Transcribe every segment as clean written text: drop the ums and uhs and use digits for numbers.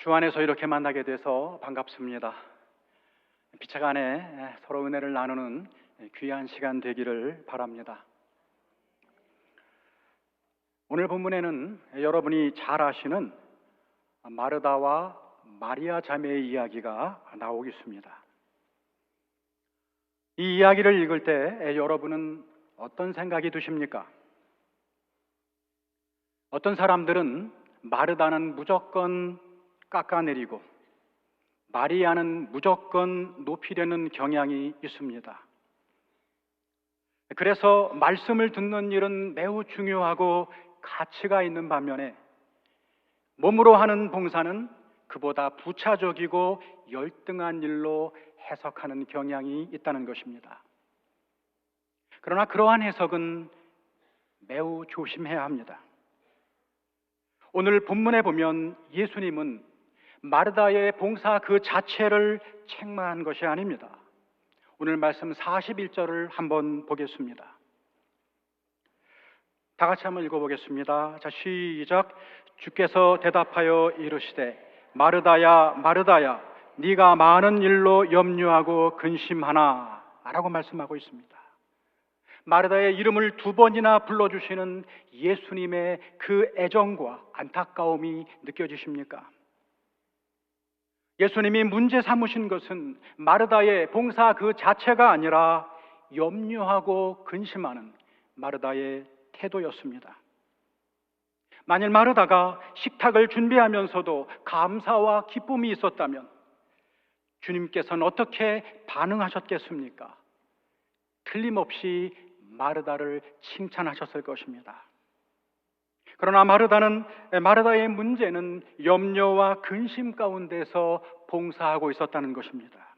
주 안에서 이렇게 만나게 돼서 반갑습니다. 피차 간에 서로 은혜를 나누는 귀한 시간 되기를 바랍니다. 오늘 본문에는 여러분이 잘 아시는 마르다와 마리아 자매의 이야기가 나오고 있습니다. 이 이야기를 읽을 때 여러분은 어떤 생각이 드십니까? 어떤 사람들은 마르다는 무조건 깎아내리고 마리아는 무조건 높이려는 경향이 있습니다. 그래서 말씀을 듣는 일은 매우 중요하고 가치가 있는 반면에 몸으로 하는 봉사는 그보다 부차적이고 열등한 일로 해석하는 경향이 있다는 것입니다. 그러나 그러한 해석은 매우 조심해야 합니다. 오늘 본문에 보면 예수님은 마르다의 봉사 그 자체를 책망한 것이 아닙니다. 오늘 말씀 41절을 한번 보겠습니다. 다 같이 한번 읽어보겠습니다. 자, 시작. 주께서 대답하여 이르시되 마르다야 마르다야 네가 많은 일로 염려하고 근심하나 라고 말씀하고 있습니다. 마르다의 이름을 2번이나 불러주시는 예수님의 그 애정과 안타까움이 느껴지십니까? 예수님이 문제 삼으신 것은 마르다의 봉사 그 자체가 아니라 염려하고 근심하는 마르다의 태도였습니다. 만일 마르다가 식탁을 준비하면서도 감사와 기쁨이 있었다면 주님께서는 어떻게 반응하셨겠습니까? 틀림없이 마르다를 칭찬하셨을 것입니다. 그러나 마르다의 문제는 염려와 근심 가운데서 봉사하고 있었다는 것입니다.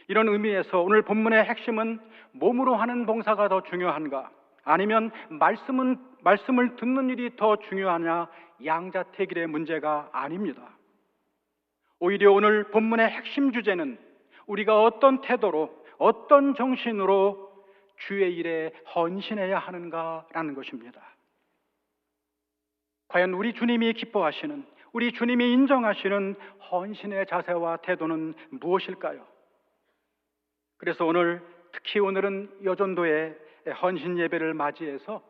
이런 의미에서 오늘 본문의 핵심은 몸으로 하는 봉사가 더 중요한가? 아니면 말씀을 듣는 일이 더 중요하냐? 양자택일의 문제가 아닙니다. 오히려 오늘 본문의 핵심 주제는 우리가 어떤 태도로, 어떤 정신으로 주의 일에 헌신해야 하는가라는 것입니다. 과연 우리 주님이 기뻐하시는, 우리 주님이 인정하시는 헌신의 자세와 태도는 무엇일까요? 그래서 특히 오늘은 여전도의 헌신 예배를 맞이해서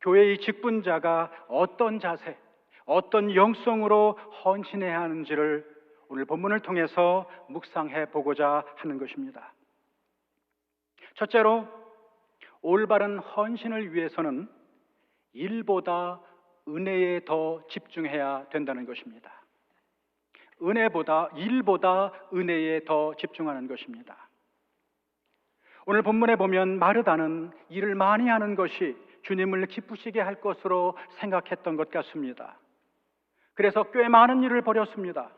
교회의 직분자가 어떤 자세, 어떤 영성으로 헌신해야 하는지를 오늘 본문을 통해서 묵상해 보고자 하는 것입니다. 첫째로, 올바른 헌신을 위해서는 일보다 은혜에 더 집중해야 된다는 것입니다. 일보다 은혜에 더 집중하는 것입니다. 오늘 본문에 보면 마르다는 일을 많이 하는 것이 주님을 기쁘시게 할 것으로 생각했던 것 같습니다. 그래서 꽤 많은 일을 벌였습니다.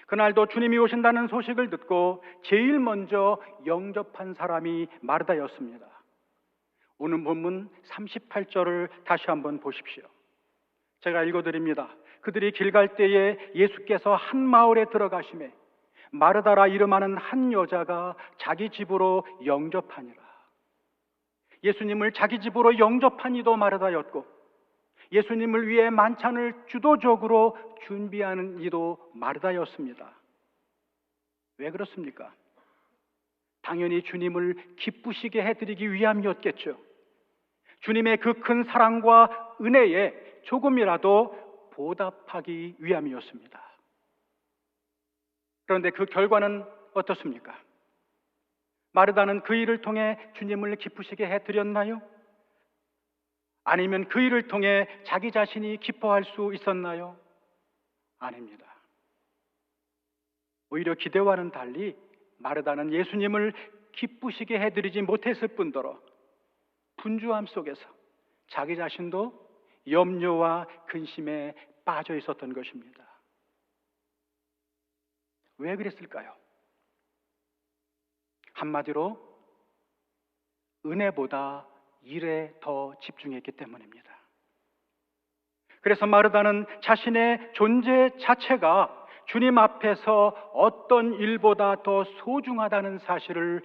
그날도 주님이 오신다는 소식을 듣고 제일 먼저 영접한 사람이 마르다였습니다. 오늘 본문 38절을 다시 한번 보십시오. 제가 읽어드립니다. 그들이 길 갈 때에 예수께서 한 마을에 들어가시매 마르다라 이름하는 한 여자가 자기 집으로 영접하니라. 예수님을 자기 집으로 영접한 이도 마르다였고 예수님을 위해 만찬을 주도적으로 준비하는 이도 마르다였습니다. 왜 그렇습니까? 당연히 주님을 기쁘시게 해드리기 위함이었겠죠. 주님의 그 큰 사랑과 은혜에 조금이라도 보답하기 위함이었습니다. 그런데 그 결과는 어떻습니까? 마르다는 그 일을 통해 주님을 기쁘시게 해드렸나요? 아니면 그 일을 통해 자기 자신이 기뻐할 수 있었나요? 아닙니다. 오히려 기대와는 달리 마르다는 예수님을 기쁘시게 해드리지 못했을 뿐더러 분주함 속에서 자기 자신도 염려와 근심에 빠져 있었던 것입니다. 왜 그랬을까요? 한마디로 은혜보다 일에 더 집중했기 때문입니다. 그래서 마르다는 자신의 존재 자체가 주님 앞에서 어떤 일보다 더 소중하다는 사실을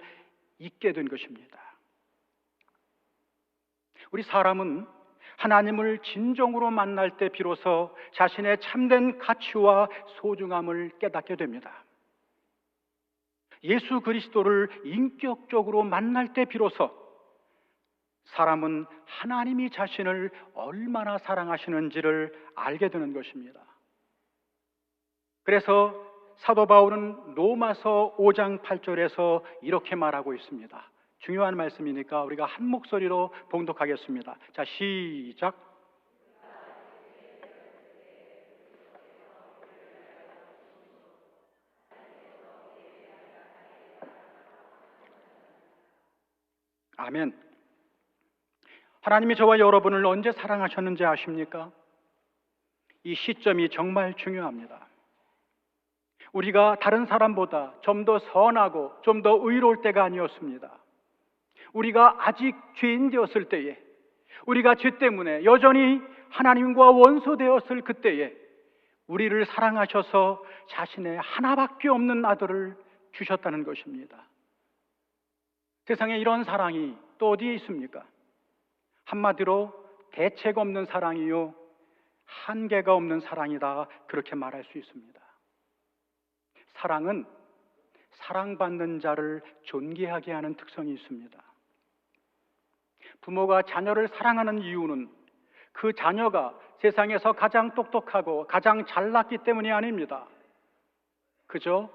잊게 된 것입니다. 우리 사람은 하나님을 진정으로 만날 때 비로소 자신의 참된 가치와 소중함을 깨닫게 됩니다. 예수 그리스도를 인격적으로 만날 때 비로소 사람은 하나님이 자신을 얼마나 사랑하시는지를 알게 되는 것입니다. 그래서 사도 바울은 로마서 5장 8절에서 이렇게 말하고 있습니다. 중요한 말씀이니까 우리가 한 목소리로 봉독하겠습니다. 자, 시작. 아멘. 하나님이 저와 여러분을 언제 사랑하셨는지 아십니까? 이 시점이 정말 중요합니다. 우리가 다른 사람보다 좀 더 선하고 좀 더 의로울 때가 아니었습니다. 우리가 아직 죄인 되었을 때에, 우리가 죄 때문에 여전히 하나님과 원수되었을 그때에 우리를 사랑하셔서 자신의 하나밖에 없는 아들을 주셨다는 것입니다. 세상에 이런 사랑이 또 어디에 있습니까? 한마디로 대책 없는 사랑이요, 한계가 없는 사랑이다, 그렇게 말할 수 있습니다. 사랑은 사랑받는 자를 존귀하게 하는 특성이 있습니다. 부모가 자녀를 사랑하는 이유는 그 자녀가 세상에서 가장 똑똑하고 가장 잘났기 때문이 아닙니다. 그저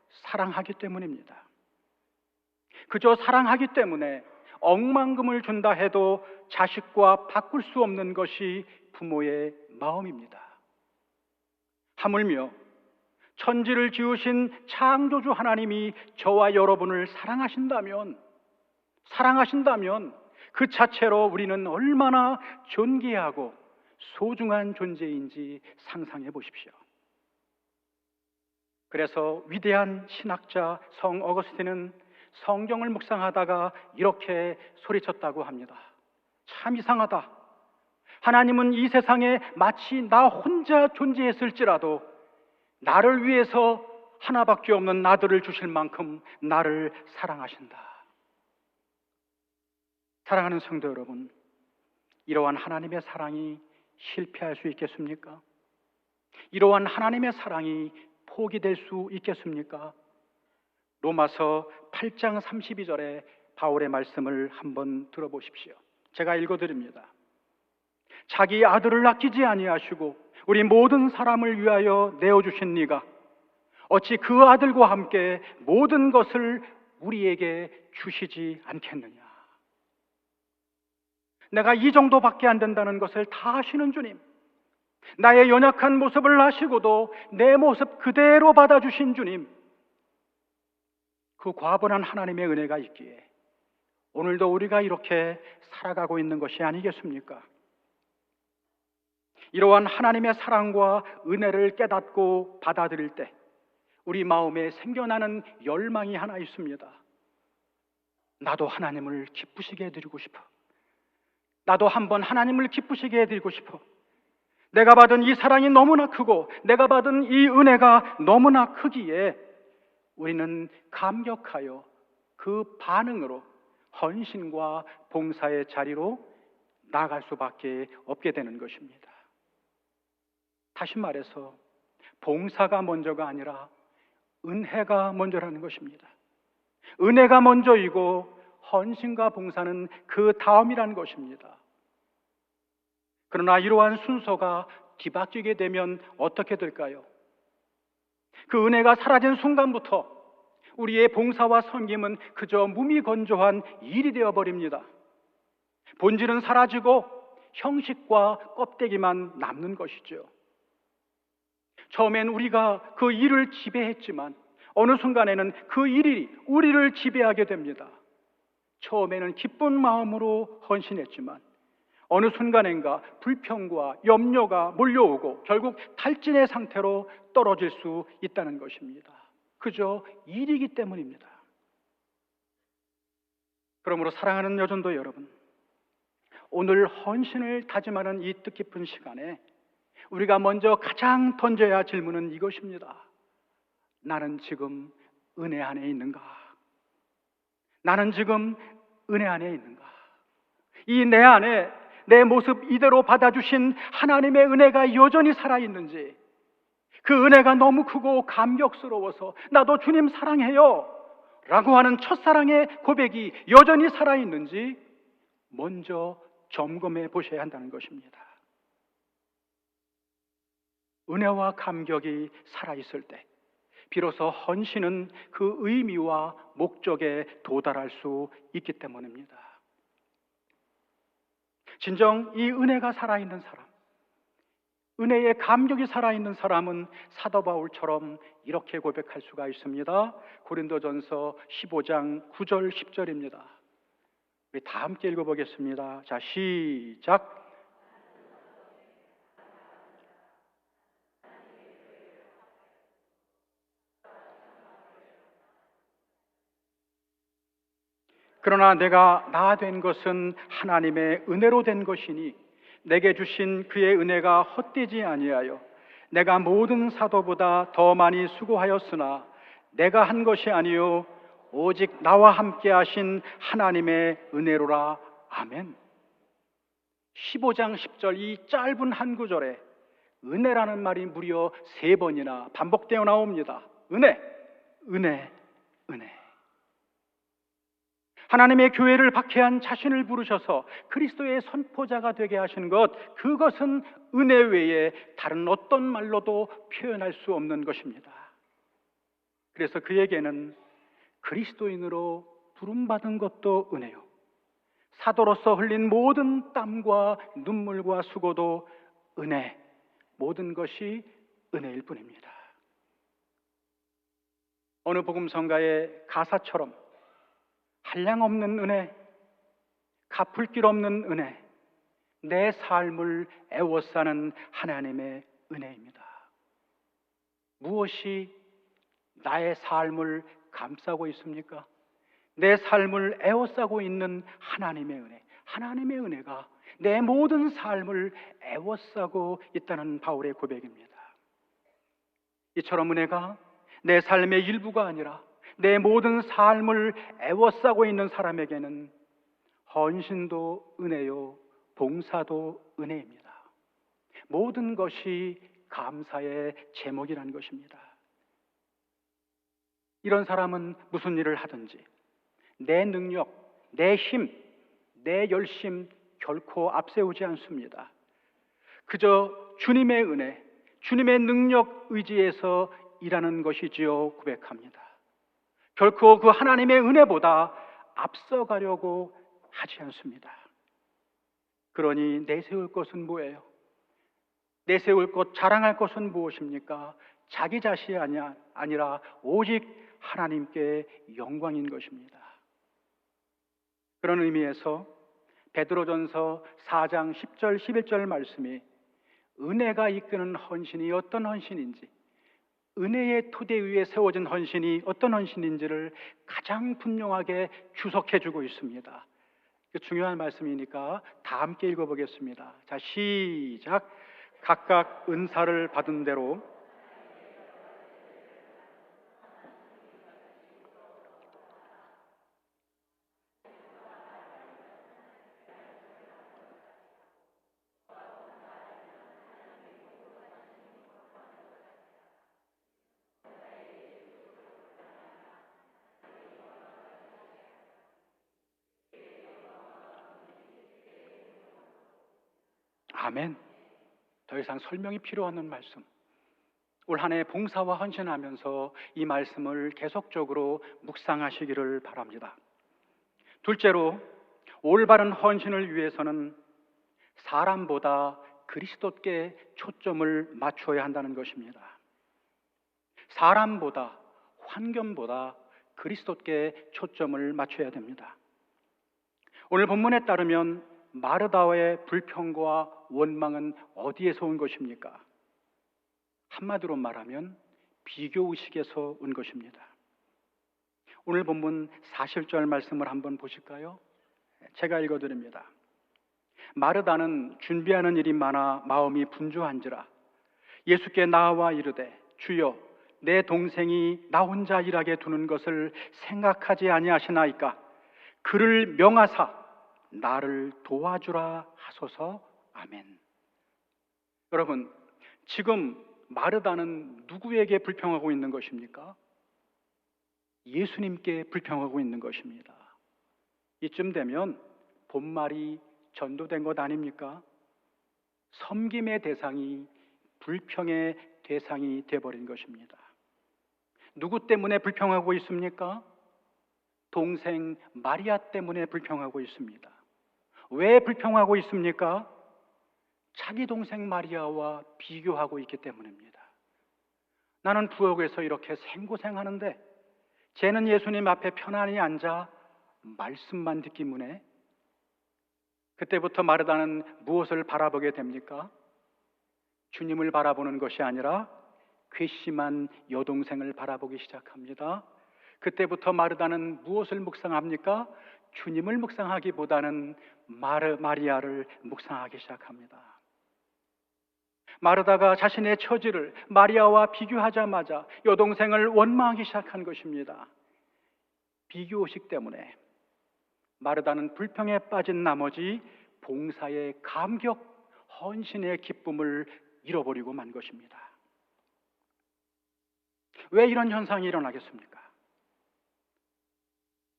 사랑하기 때문입니다. 그저 사랑하기 때문에 억만금을 준다 해도 자식과 바꿀 수 없는 것이 부모의 마음입니다. 하물며 천지를 지으신 창조주 하나님이 저와 여러분을 사랑하신다면 그 자체로 우리는 얼마나 존귀하고 소중한 존재인지 상상해 보십시오. 그래서 위대한 신학자 성 어거스틴은 성경을 묵상하다가 이렇게 소리쳤다고 합니다. 참 이상하다. 하나님은 이 세상에 마치 나 혼자 존재했을지라도 나를 위해서 하나밖에 없는 아들을 주실 만큼 나를 사랑하신다. 사랑하는 성도 여러분, 이러한 하나님의 사랑이 실패할 수 있겠습니까? 이러한 하나님의 사랑이 포기될 수 있겠습니까? 로마서 8장 32절에 바울의 말씀을 한번 들어보십시오. 제가 읽어드립니다. 자기 아들을 아끼지 아니하시고 우리 모든 사람을 위하여 내어주신 네가 어찌 그 아들과 함께 모든 것을 우리에게 주시지 않겠느냐. 내가 이 정도밖에 안 된다는 것을 다 아시는 주님, 나의 연약한 모습을 아시고도 내 모습 그대로 받아주신 주님, 그 과분한 하나님의 은혜가 있기에 오늘도 우리가 이렇게 살아가고 있는 것이 아니겠습니까? 이러한 하나님의 사랑과 은혜를 깨닫고 받아들일 때 우리 마음에 생겨나는 열망이 하나 있습니다. 나도 하나님을 기쁘시게 해드리고 싶어. 나도 한번 하나님을 기쁘시게 해드리고 싶어. 내가 받은 이 사랑이 너무나 크고 내가 받은 이 은혜가 너무나 크기에 우리는 감격하여 그 반응으로 헌신과 봉사의 자리로 나아갈 수밖에 없게 되는 것입니다. 다시 말해서 봉사가 먼저가 아니라 은혜가 먼저라는 것입니다. 은혜가 먼저이고 헌신과 봉사는 그 다음이라는 것입니다. 그러나 이러한 순서가 뒤바뀌게 되면 어떻게 될까요? 그 은혜가 사라진 순간부터 우리의 봉사와 섬김은 그저 무미건조한 일이 되어버립니다. 본질은 사라지고 형식과 껍데기만 남는 것이죠. 처음엔 우리가 그 일을 지배했지만 어느 순간에는 그 일이 우리를 지배하게 됩니다. 처음에는 기쁜 마음으로 헌신했지만 어느 순간엔가 불평과 염려가 몰려오고 결국 탈진의 상태로 떨어질 수 있다는 것입니다. 그저 일이기 때문입니다. 그러므로 사랑하는 여전도 여러분, 오늘 헌신을 다짐하는 이 뜻깊은 시간에 우리가 먼저 가장 던져야 할 질문은 이것입니다. 나는 지금 은혜 안에 있는가? 나는 지금 은혜 안에 있는가? 이 내 안에 내 모습 이대로 받아주신 하나님의 은혜가 여전히 살아있는지, 그 은혜가 너무 크고 감격스러워서 나도 주님 사랑해요 라고 하는 첫사랑의 고백이 여전히 살아있는지 먼저 점검해 보셔야 한다는 것입니다. 은혜와 감격이 살아있을 때 비로소 헌신은 그 의미와 목적에 도달할 수 있기 때문입니다. 진정 이 은혜가 살아있는 사람, 은혜의 감격이 살아있는 사람은 사도 바울처럼 이렇게 고백할 수가 있습니다. 고린도전서 15장 9절 10절입니다. 우리 다 함께 읽어보겠습니다. 자, 시작. 그러나 내가 나 된 것은 하나님의 은혜로 된 것이니 내게 주신 그의 은혜가 헛되지 아니하여 내가 모든 사도보다 더 많이 수고하였으나 내가 한 것이 아니요 오직 나와 함께 하신 하나님의 은혜로라. 아멘. 15장 10절 이 짧은 한 구절에 은혜라는 말이 무려 3번이나 반복되어 나옵니다. 은혜, 은혜, 은혜. 하나님의 교회를 박해한 자신을 부르셔서 그리스도의 선포자가 되게 하신 것, 그것은 은혜 외에 다른 어떤 말로도 표현할 수 없는 것입니다. 그래서 그에게는 그리스도인으로 부름받은 것도 은혜요, 사도로서 흘린 모든 땀과 눈물과 수고도 은혜, 모든 것이 은혜일 뿐입니다. 어느 복음성가의 가사처럼 한량없는 은혜, 갚을 길 없는 은혜, 내 삶을 애워싸는 하나님의 은혜입니다. 무엇이 나의 삶을 감싸고 있습니까? 내 삶을 애워싸고 있는 하나님의 은혜, 하나님의 은혜가 내 모든 삶을 애워싸고 있다는 바울의 고백입니다. 이처럼 은혜가 내 삶의 일부가 아니라 내 모든 삶을 애워싸고 있는 사람에게는 헌신도 은혜요, 봉사도 은혜입니다. 모든 것이 감사의 제목이라는 것입니다. 이런 사람은 무슨 일을 하든지 내 능력, 내 힘, 내 열심 결코 앞세우지 않습니다. 그저 주님의 은혜, 주님의 능력 의지에서 일하는 것이지요 고백합니다. 결코 그 하나님의 은혜보다 앞서가려고 하지 않습니다. 그러니 내세울 것은 뭐예요? 내세울 것, 자랑할 것은 무엇입니까? 자기 자신이 아니라 오직 하나님께 영광인 것입니다. 그런 의미에서 베드로전서 4장 10절 11절 말씀이 은혜가 이끄는 헌신이 어떤 헌신인지, 은혜의 토대 위에 세워진 헌신이 어떤 헌신인지를 가장 분명하게 주석해주고 있습니다. 중요한 말씀이니까 다 함께 읽어보겠습니다. 자, 시작. 각각 은사를 받은 대로 아멘. 더 이상 설명이 필요 없는 말씀. 올 한 해 봉사와 헌신하면서 이 말씀을 계속적으로 묵상하시기를 바랍니다. 둘째로, 올바른 헌신을 위해서는 사람보다 그리스도께 초점을 맞춰야 한다는 것입니다. 사람보다, 환경보다 그리스도께 초점을 맞춰야 됩니다. 오늘 본문에 따르면 마르다의 불평과 원망은 어디에서 온 것입니까? 한마디로 말하면 비교의식에서 온 것입니다. 오늘 본문 40절 말씀을 한번 보실까요? 제가 읽어드립니다. 마르다는 준비하는 일이 많아 마음이 분주한지라 예수께 나와 이르되 주여 내 동생이 나 혼자 일하게 두는 것을 생각하지 아니하시나이까? 그를 명하사 나를 도와주라 하소서. 아멘. 여러분, 지금 마르다는 누구에게 불평하고 있는 것입니까? 예수님께 불평하고 있는 것입니다. 이쯤 되면 본말이 전도된 것 아닙니까? 섬김의 대상이 불평의 대상이 되어버린 것입니다. 누구 때문에 불평하고 있습니까? 동생 마리아 때문에 불평하고 있습니다. 왜 불평하고 있습니까? 자기 동생 마리아와 비교하고 있기 때문입니다. 나는 부엌에서 이렇게 생고생하는데 쟤는 예수님 앞에 편안히 앉아 말씀만 듣기문에. 그때부터 마르다는 무엇을 바라보게 됩니까? 주님을 바라보는 것이 아니라 괘씸한 여동생을 바라보기 시작합니다. 그때부터 마르다는 무엇을 묵상합니까? 주님을 묵상하기보다는 마리아를 묵상하기 시작합니다. 마르다가 자신의 처지를 마리아와 비교하자마자 여동생을 원망하기 시작한 것입니다. 비교의식 때문에 마르다는 불평에 빠진 나머지 봉사의 감격, 헌신의 기쁨을 잃어버리고 만 것입니다. 왜 이런 현상이 일어나겠습니까?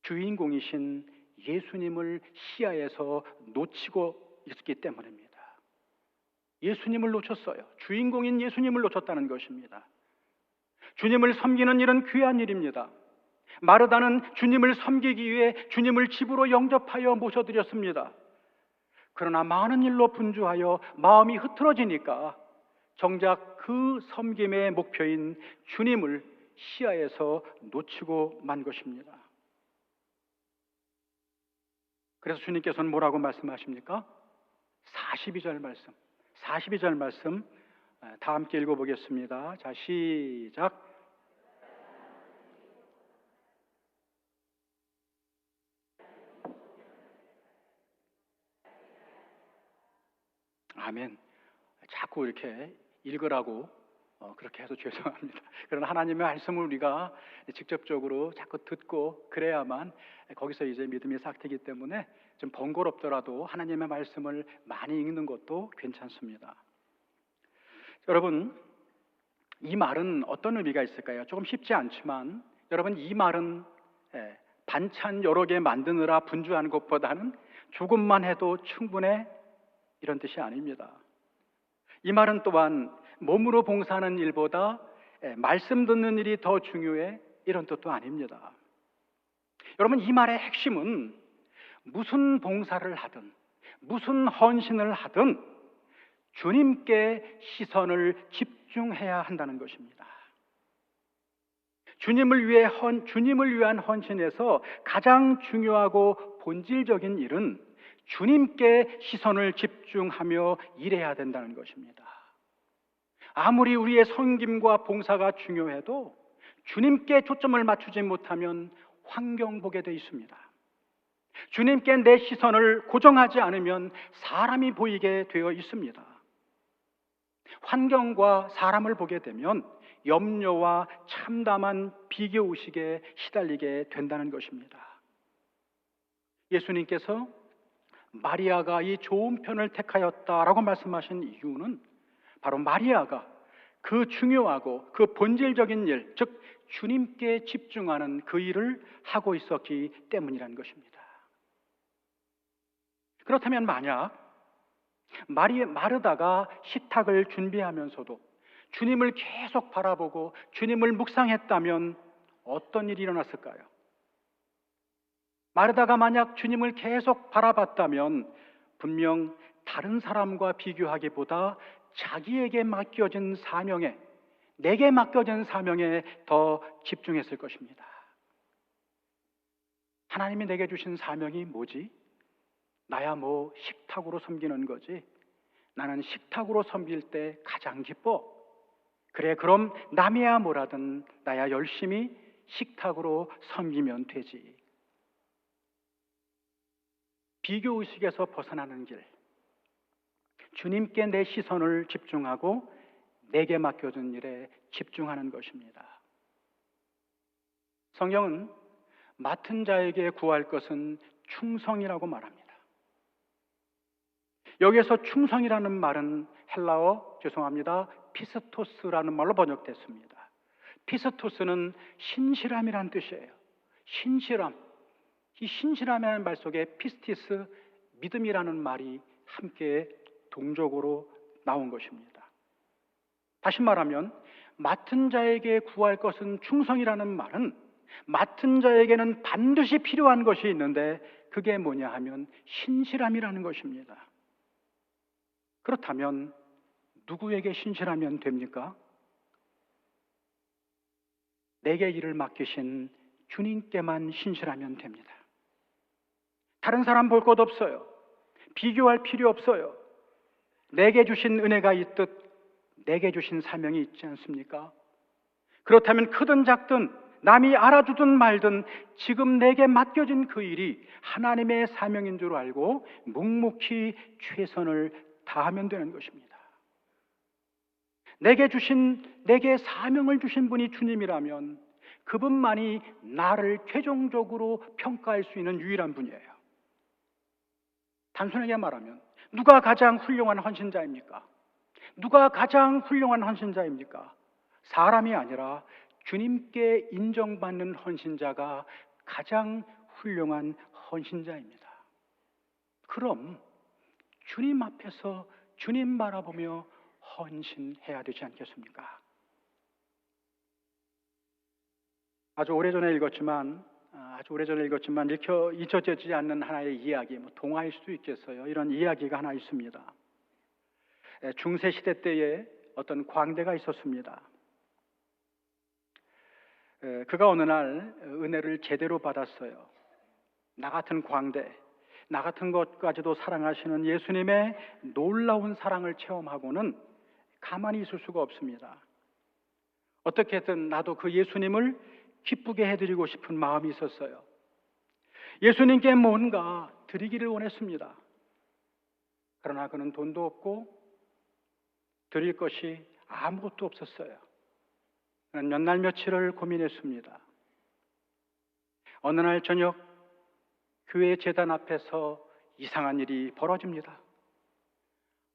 주인공이신 예수님을 시야에서 놓치고 있기 때문입니다. 예수님을 놓쳤어요. 주인공인 예수님을 놓쳤다는 것입니다. 주님을 섬기는 일은 귀한 일입니다. 마르다는 주님을 섬기기 위해 주님을 집으로 영접하여 모셔드렸습니다. 그러나 많은 일로 분주하여 마음이 흐트러지니까 정작 그 섬김의 목표인 주님을 시야에서 놓치고 만 것입니다. 그래서 주님께서는 뭐라고 말씀하십니까? 42절 말씀 다 함께 읽어보겠습니다. 자, 시작. 아멘. 자꾸 이렇게 읽으라고 그렇게 해서 죄송합니다. 그러나 하나님의 말씀을 우리가 직접적으로 자꾸 듣고 그래야만 거기서 이제 믿음이 싹트기 때문에 좀 번거롭더라도 하나님의 말씀을 많이 읽는 것도 괜찮습니다. 여러분, 이 말은 어떤 의미가 있을까요? 조금 쉽지 않지만 여러분, 이 말은 반찬 여러 개 만드느라 분주한 것보다는 조금만 해도 충분해, 이런 뜻이 아닙니다. 이 말은 또한 몸으로 봉사하는 일보다 말씀 듣는 일이 더 중요해, 이런 뜻도 아닙니다. 여러분, 이 말의 핵심은 무슨 봉사를 하든 무슨 헌신을 하든 주님께 시선을 집중해야 한다는 것입니다. 주님을 위한 헌신에서 가장 중요하고 본질적인 일은 주님께 시선을 집중하며 일해야 된다는 것입니다. 아무리 우리의 섬김과 봉사가 중요해도 주님께 초점을 맞추지 못하면 환경 보게 돼 있습니다. 주님께 내 시선을 고정하지 않으면 사람이 보이게 되어 있습니다. 환경과 사람을 보게 되면 염려와 참담한 비교의식에 시달리게 된다는 것입니다. 예수님께서 마리아가 이 좋은 편을 택하였다라고 말씀하신 이유는 바로 마리아가 그 중요하고 그 본질적인 일, 즉 주님께 집중하는 그 일을 하고 있었기 때문이라는 것입니다. 그렇다면 만약 마르다가 식탁을 준비하면서도 주님을 계속 바라보고 주님을 묵상했다면 어떤 일이 일어났을까요? 마르다가 만약 주님을 계속 바라봤다면 분명 다른 사람과 비교하기보다 자기에게 맡겨진 사명에, 내게 맡겨진 사명에 더 집중했을 것입니다. 하나님이 내게 주신 사명이 뭐지? 나야 뭐 식탁으로 섬기는 거지. 나는 식탁으로 섬길 때 가장 기뻐. 그래, 그럼 남이야 뭐라든 나야 열심히 식탁으로 섬기면 되지. 비교의식에서 벗어나는 길, 주님께 내 시선을 집중하고 내게 맡겨진 일에 집중하는 것입니다. 성경은 맡은 자에게 구할 것은 충성이라고 말합니다. 여기에서 충성이라는 말은 헬라어, 죄송합니다, 피스토스라는 말로 번역됐습니다. 피스토스는 신실함이란 뜻이에요. 신실함. 이 신실함이라는 말 속에 피스티스, 믿음이라는 말이 함께 동적으로 나온 것입니다. 다시 말하면 맡은 자에게 구할 것은 충성이라는 말은 맡은 자에게는 반드시 필요한 것이 있는데 그게 뭐냐 하면 신실함이라는 것입니다. 그렇다면 누구에게 신실하면 됩니까? 내게 일을 맡기신 주님께만 신실하면 됩니다. 다른 사람 볼 것 없어요. 비교할 필요 없어요. 내게 주신 은혜가 있듯 내게 주신 사명이 있지 않습니까? 그렇다면 크든 작든 남이 알아주든 말든 지금 내게 맡겨진 그 일이 하나님의 사명인 줄 알고 묵묵히 최선을 다하면 되는 것입니다. 내게 사명을 주신 분이 주님이라면 그분만이 나를 최종적으로 평가할 수 있는 유일한 분이에요. 단순하게 말하면 누가 가장 훌륭한 헌신자입니까? 누가 가장 훌륭한 헌신자입니까? 사람이 아니라 주님께 인정받는 헌신자가 가장 훌륭한 헌신자입니다. 그럼 주님 앞에서 주님 바라보며 헌신해야 되지 않겠습니까? 아주 오래전에 읽었지만 잊혀지지 않는 하나의 이야기, 동화일 수도 있겠어요. 이런 이야기가 하나 있습니다. 중세 시대 때에 어떤 광대가 있었습니다. 그가 어느 날 은혜를 제대로 받았어요. 나 같은 광대, 나 같은 것까지도 사랑하시는 예수님의 놀라운 사랑을 체험하고는 가만히 있을 수가 없습니다. 어떻게든 나도 그 예수님을 기쁘게 해드리고 싶은 마음이 있었어요. 예수님께 뭔가 드리기를 원했습니다. 그러나 그는 돈도 없고 드릴 것이 아무것도 없었어요. 그는 몇 날 며칠을 고민했습니다. 어느 날 저녁 교회 제단 앞에서 이상한 일이 벌어집니다.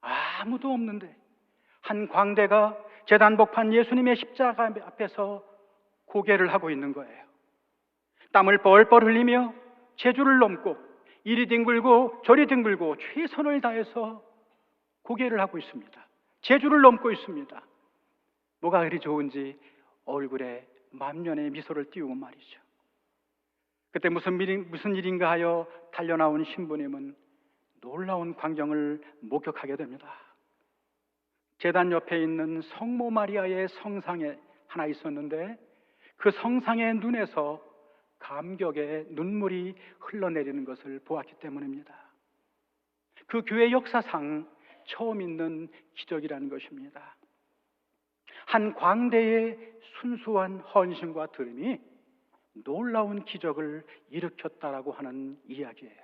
아무도 없는데 한 광대가 제단복판 예수님의 십자가 앞에서 고개를 하고 있는 거예요. 땀을 뻘뻘 흘리며 제주를 넘고 이리 뒹굴고 저리 뒹굴고 최선을 다해서 고개를 하고 있습니다. 제주를 넘고 있습니다. 뭐가 그리 좋은지 얼굴에 만면의 미소를 띄우고 말이죠. 그때 무슨 일인가 하여 달려나온 신부님은 놀라운 광경을 목격하게 됩니다. 제단 옆에 있는 성모 마리아의 성상에 하나 있었는데 그 성상의 눈에서 감격의 눈물이 흘러내리는 것을 보았기 때문입니다. 그 교회 역사상 처음 있는 기적이라는 것입니다. 한 광대의 순수한 헌신과 들음이 놀라운 기적을 일으켰다라고 하는 이야기예요.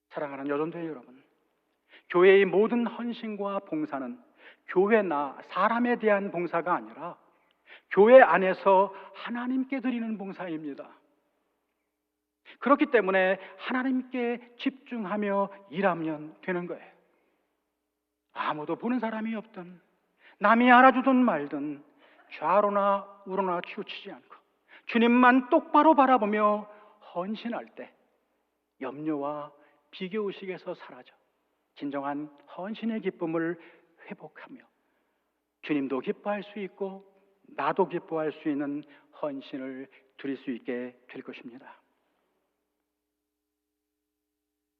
사랑하는 여전도회 여러분, 교회의 모든 헌신과 봉사는 교회나 사람에 대한 봉사가 아니라 교회 안에서 하나님께 드리는 봉사입니다. 그렇기 때문에 하나님께 집중하며 일하면 되는 거예요. 아무도 보는 사람이 없든 남이 알아주든 말든 좌로나 우로나 치우치지 않고 주님만 똑바로 바라보며 헌신할 때 염려와 비교의식에서 사라져 진정한 헌신의 기쁨을 회복하며 주님도 기뻐할 수 있고 나도 기뻐할 수 있는 헌신을 드릴 수 있게 될 것입니다.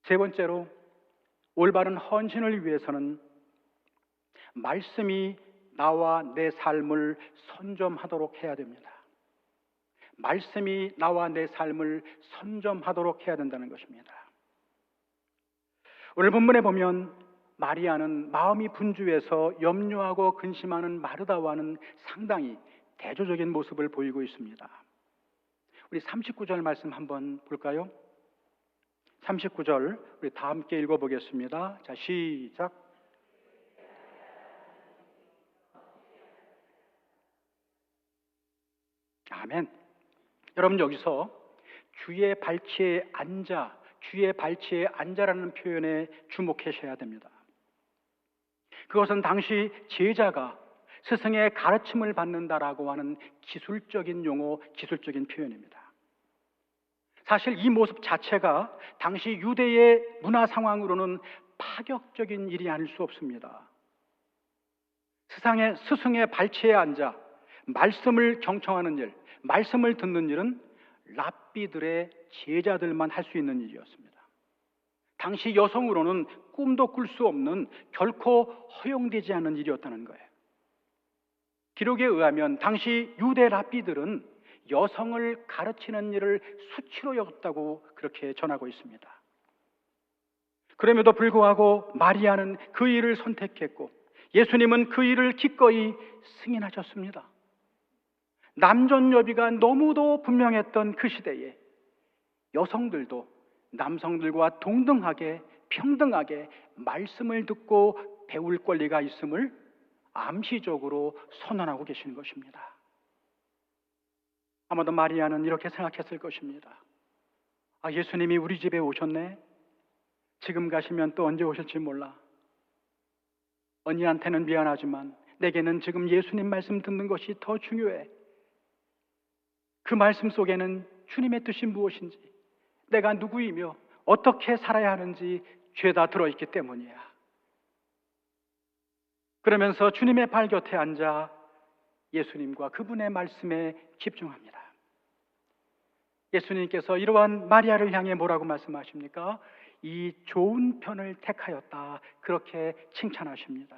세 번째로 올바른 헌신을 위해서는 말씀이 나와 내 삶을 선점하도록 해야 됩니다. 말씀이 나와 내 삶을 선점하도록 해야 된다는 것입니다. 오늘 본문에 보면 마리아는 마음이 분주해서 염려하고 근심하는 마르다와는 상당히 대조적인 모습을 보이고 있습니다. 우리 39절 말씀 한번 볼까요? 39절 우리 다 함께 읽어보겠습니다. 자, 시작. 아멘. 여러분, 여기서 주의 발치에 앉아 주의 발치에 앉아라는 표현에 주목하셔야 됩니다. 그것은 당시 제자가 스승의 가르침을 받는다라고 하는 기술적인 용어, 기술적인 표현입니다. 사실 이 모습 자체가 당시 유대의 문화 상황으로는 파격적인 일이 아닐 수 없습니다. 스승의 발치에 앉아 말씀을 경청하는 일, 말씀을 듣는 일은 랍비들의 제자들만 할 수 있는 일이었습니다. 당시 여성으로는 꿈도 꿀 수 없는, 결코 허용되지 않는 일이었다는 거예요. 기록에 의하면 당시 유대 랍비들은 여성을 가르치는 일을 수치로 여겼다고 그렇게 전하고 있습니다. 그럼에도 불구하고 마리아는 그 일을 선택했고 예수님은 그 일을 기꺼이 승인하셨습니다. 남존여비가 너무도 분명했던 그 시대에 여성들도 남성들과 동등하게, 평등하게 말씀을 듣고 배울 권리가 있음을 암시적으로 선언하고 계시는 것입니다. 아마도 마리아는 이렇게 생각했을 것입니다. 예수님이 우리 집에 오셨네? 지금 가시면 또 언제 오실지 몰라. 언니한테는 미안하지만 내게는 지금 예수님 말씀 듣는 것이 더 중요해. 그 말씀 속에는 주님의 뜻이 무엇인지, 내가 누구이며 어떻게 살아야 하는지 죄다 들어있기 때문이야. 그러면서 주님의 발 곁에 앉아 예수님과 그분의 말씀에 집중합니다. 예수님께서 이러한 마리아를 향해 뭐라고 말씀하십니까? 이 좋은 편을 택하였다, 그렇게 칭찬하십니다.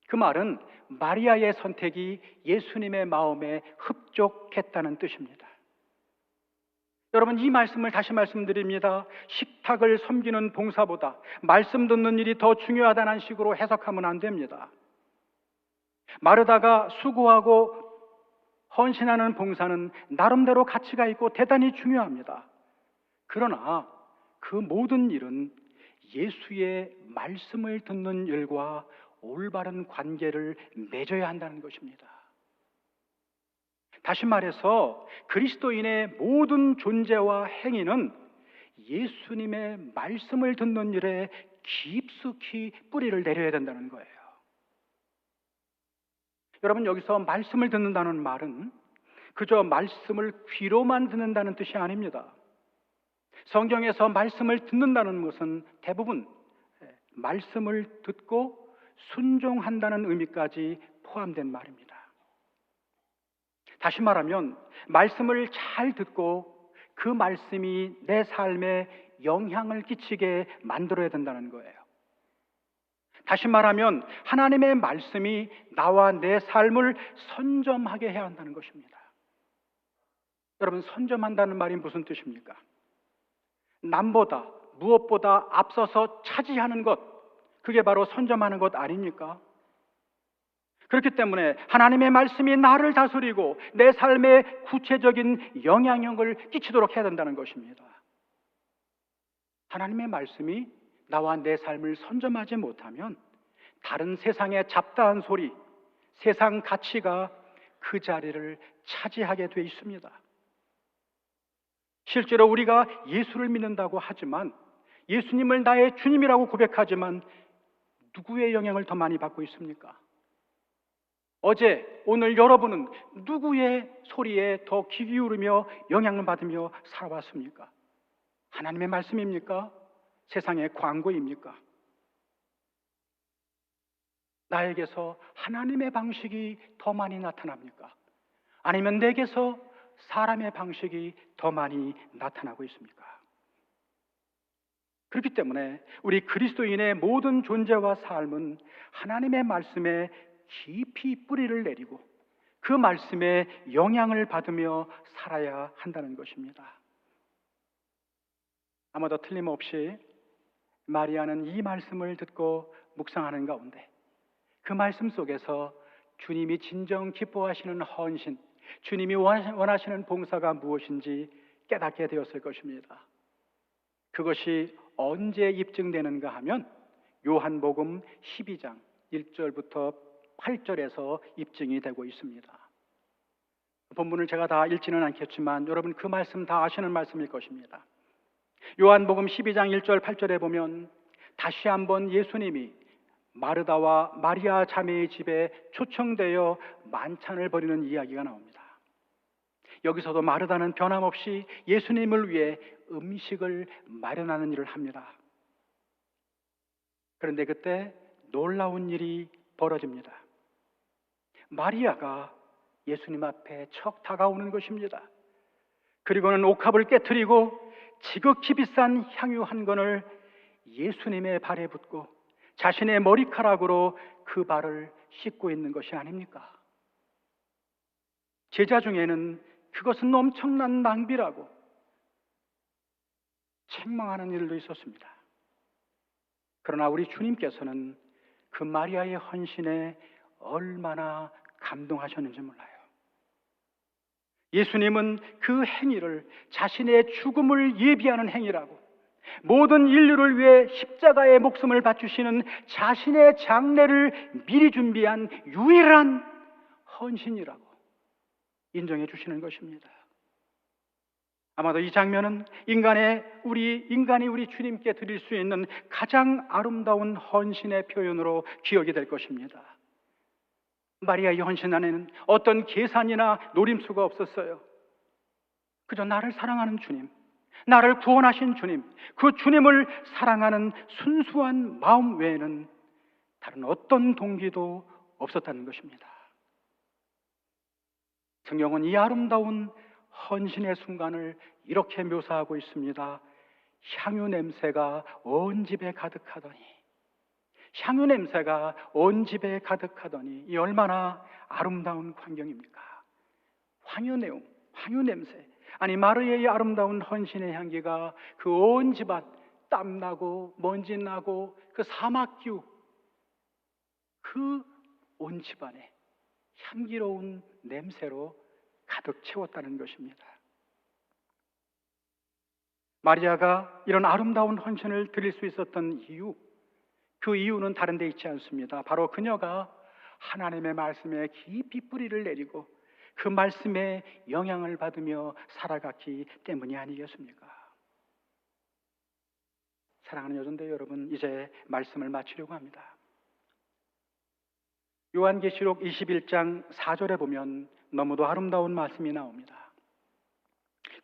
그 말은 마리아의 선택이 예수님의 마음에 흡족했다는 뜻입니다. 여러분, 이 말씀을 다시 말씀드립니다. 식탁을 섬기는 봉사보다 말씀 듣는 일이 더 중요하다는 식으로 해석하면 안 됩니다. 마르다가 수고하고 헌신하는 봉사는 나름대로 가치가 있고 대단히 중요합니다. 그러나 그 모든 일은 예수의 말씀을 듣는 일과 올바른 관계를 맺어야 한다는 것입니다. 다시 말해서 그리스도인의 모든 존재와 행위는 예수님의 말씀을 듣는 일에 깊숙이 뿌리를 내려야 된다는 거예요. 여러분, 여기서 말씀을 듣는다는 말은 그저 말씀을 귀로만 듣는다는 뜻이 아닙니다. 성경에서 말씀을 듣는다는 것은 대부분 말씀을 듣고 순종한다는 의미까지 포함된 말입니다. 다시 말하면 말씀을 잘 듣고 그 말씀이 내 삶에 영향을 끼치게 만들어야 된다는 거예요. 다시 말하면 하나님의 말씀이 나와 내 삶을 선점하게 해야 한다는 것입니다. 여러분, 선점한다는 말이 무슨 뜻입니까? 남보다, 무엇보다 앞서서 차지하는 것, 그게 바로 선점하는 것 아닙니까? 그렇기 때문에 하나님의 말씀이 나를 다스리고 내 삶에 구체적인 영향력을 끼치도록 해야 된다는 것입니다. 하나님의 말씀이 나와 내 삶을 선점하지 못하면 다른 세상의 잡다한 소리, 세상 가치가 그 자리를 차지하게 돼 있습니다. 실제로 우리가 예수를 믿는다고 하지만, 예수님을 나의 주님이라고 고백하지만 누구의 영향을 더 많이 받고 있습니까? 어제, 오늘 여러분은 누구의 소리에 더 귀 기울이며 영향을 받으며 살아왔습니까? 하나님의 말씀입니까? 세상의 광고입니까? 나에게서 하나님의 방식이 더 많이 나타납니까? 아니면 내게서 사람의 방식이 더 많이 나타나고 있습니까? 그렇기 때문에 우리 그리스도인의 모든 존재와 삶은 하나님의 말씀에 깊이 뿌리를 내리고 그 말씀에 영향을 받으며 살아야 한다는 것입니다. 아마도 틀림없이 마리아는 이 말씀을 듣고 묵상하는 가운데 그 말씀 속에서 주님이 진정 기뻐하시는 헌신, 주님이 원하시는 봉사가 무엇인지 깨닫게 되었을 것입니다. 그것이 언제 입증되는가 하면 요한복음 12장 1절부터 8절에서 입증이 되고 있습니다. 본문을 제가 다 읽지는 않겠지만 여러분 그 말씀 다 아시는 말씀일 것입니다. 요한복음 12장 1절 8절에 보면 다시 한번 예수님이 마르다와 마리아 자매의 집에 초청되어 만찬을 벌이는 이야기가 나옵니다. 여기서도 마르다는 변함없이 예수님을 위해 음식을 마련하는 일을 합니다. 그런데 그때 놀라운 일이 벌어집니다. 마리아가 예수님 앞에 척 다가오는 것입니다. 그리고는 옥합을 깨트리고 지극히 비싼 향유 한 건을 예수님의 발에 붓고 자신의 머리카락으로 그 발을 씻고 있는 것이 아닙니까? 제자 중에는 그것은 엄청난 낭비라고 책망하는 일도 있었습니다. 그러나 우리 주님께서는 그 마리아의 헌신에 얼마나 감동하셨는지 몰라요. 예수님은 그 행위를 자신의 죽음을 예비하는 행위라고, 모든 인류를 위해 십자가의 목숨을 바치시는 자신의 장례를 미리 준비한 유일한 헌신이라고 인정해 주시는 것입니다. 아마도 이 장면은 인간이 우리 주님께 드릴 수 있는 가장 아름다운 헌신의 표현으로 기억이 될 것입니다. 마리아의 헌신 안에는 어떤 계산이나 노림수가 없었어요. 그저 나를 사랑하는 주님, 나를 구원하신 주님, 그 주님을 사랑하는 순수한 마음 외에는 다른 어떤 동기도 없었다는 것입니다. 성경은 이 아름다운 헌신의 순간을 이렇게 묘사하고 있습니다. 향유 냄새가 온 집에 가득하더니, 향유 냄새가 온 집에 가득하더니, 이 얼마나 아름다운 광경입니까? 향유 냄새. 아니, 마리아의 아름다운 헌신의 향기가 그 온 집안, 땀나고 먼지 나고 그 사막기후, 그 온 집안에 향기로운 냄새로 가득 채웠다는 것입니다. 마리아가 이런 아름다운 헌신을 드릴 수 있었던 이유, 그 이유는 다른 데 있지 않습니다. 바로 그녀가 하나님의 말씀에 깊이 뿌리를 내리고 그 말씀에 영향을 받으며 살아갔기 때문이 아니겠습니까? 사랑하는 여전대 여러분, 이제 말씀을 마치려고 합니다. 요한계시록 21장 4절에 보면 너무도 아름다운 말씀이 나옵니다.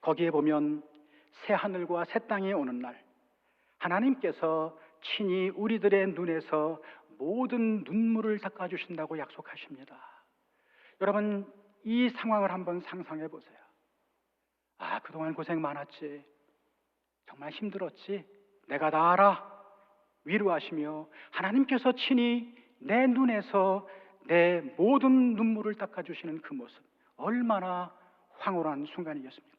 거기에 보면 새 하늘과 새 땅이 오는 날, 하나님께서 친히 우리들의 눈에서 모든 눈물을 닦아주신다고 약속하십니다. 여러분, 이 상황을 한번 상상해 보세요. 아, 그동안 고생 많았지, 정말 힘들었지, 내가 다 알아, 위로하시며 하나님께서 친히 내 눈에서 내 모든 눈물을 닦아주시는 그 모습, 얼마나 황홀한 순간이겠습니까?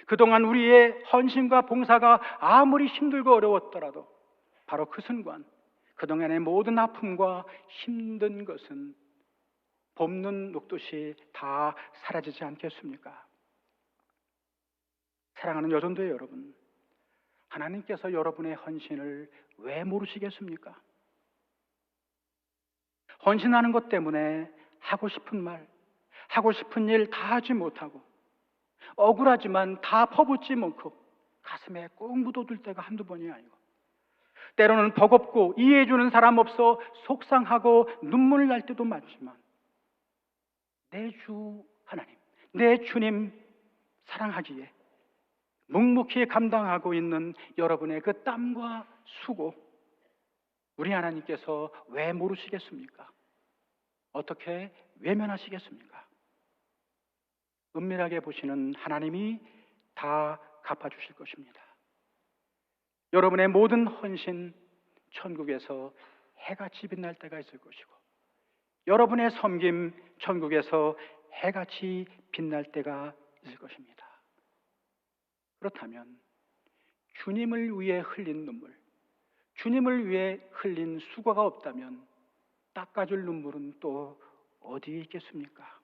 그동안 우리의 헌신과 봉사가 아무리 힘들고 어려웠더라도 바로 그 순간, 그동안의 모든 아픔과 힘든 것은 봄눈 녹듯이 다 사라지지 않겠습니까? 사랑하는 여전도의 여러분, 하나님께서 여러분의 헌신을 왜 모르시겠습니까? 헌신하는 것 때문에 하고 싶은 말, 하고 싶은 일 다 하지 못하고, 억울하지만 다 퍼붓지 않고 가슴에 꼭 묻어둘 때가 한두 번이 아니고, 때로는 버겁고 이해해주는 사람 없어 속상하고 눈물 날 때도 많지만, 내 주 하나님, 내 주님 사랑하기에 묵묵히 감당하고 있는 여러분의 그 땀과 수고, 우리 하나님께서 왜 모르시겠습니까? 어떻게 외면하시겠습니까? 은밀하게 보시는 하나님이 다 갚아주실 것입니다. 여러분의 모든 헌신, 천국에서 해같이 빛날 때가 있을 것이고, 여러분의 섬김, 천국에서 해같이 빛날 때가 있을 것입니다. 그렇다면 주님을 위해 흘린 눈물, 주님을 위해 흘린 수고가 없다면 닦아줄 눈물은 또 어디에 있겠습니까?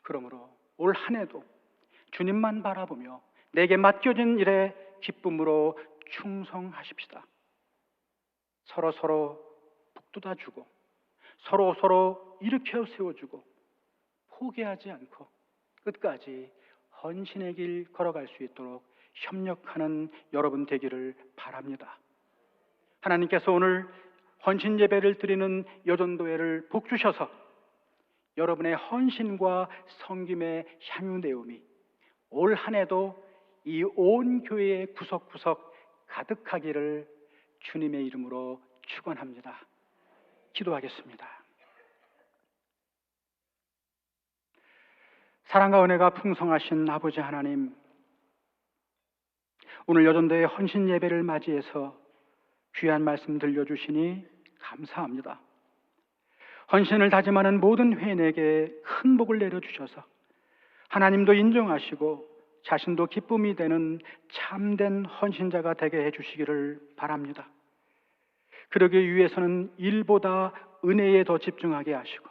그러므로 올 한 해도 주님만 바라보며 내게 맡겨진 일에 기쁨으로 충성하십시다. 서로 북돋아주고 서로 일으켜 세워주고 포기하지 않고 끝까지 헌신의 길 걸어갈 수 있도록 협력하는 여러분 되기를 바랍니다. 하나님께서 오늘 헌신 예배를 드리는 여전도회를 복주셔서 여러분의 헌신과 섬김의 향유 내음이 올 한 해도 이 온 교회의 구석구석 가득하기를 주님의 이름으로 축원합니다. 기도하겠습니다. 사랑과 은혜가 풍성하신 아버지 하나님, 오늘 여전도의 헌신 예배를 맞이해서 귀한 말씀 들려주시니 감사합니다. 헌신을 다짐하는 모든 회인에게 큰 복을 내려주셔서 하나님도 인정하시고 자신도 기쁨이 되는 참된 헌신자가 되게 해주시기를 바랍니다. 그러기 위해서는 일보다 은혜에 더 집중하게 하시고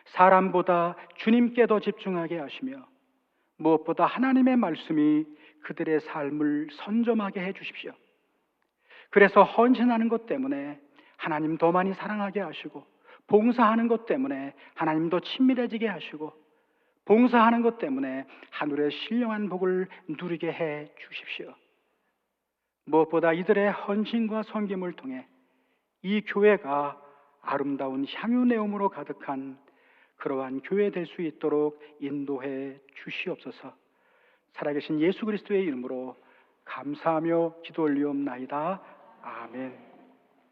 사람보다 주님께 더 집중하게 하시며 무엇보다 하나님의 말씀이 그들의 삶을 선점하게 해주십시오. 그래서 헌신하는 것 때문에 하나님 더 많이 사랑하게 하시고, 봉사하는 것 때문에 하나님 더 친밀해지게 하시고, 봉사하는 것 때문에 하늘의 신령한 복을 누리게 해 주십시오. 무엇보다 이들의 헌신과 섬김을 통해 이 교회가 아름다운 향유 내음으로 가득한 그러한 교회 될 수 있도록 인도해 주시옵소서. 살아계신 예수 그리스도의 이름으로 감사하며 기도 올리옵나이다. 아멘.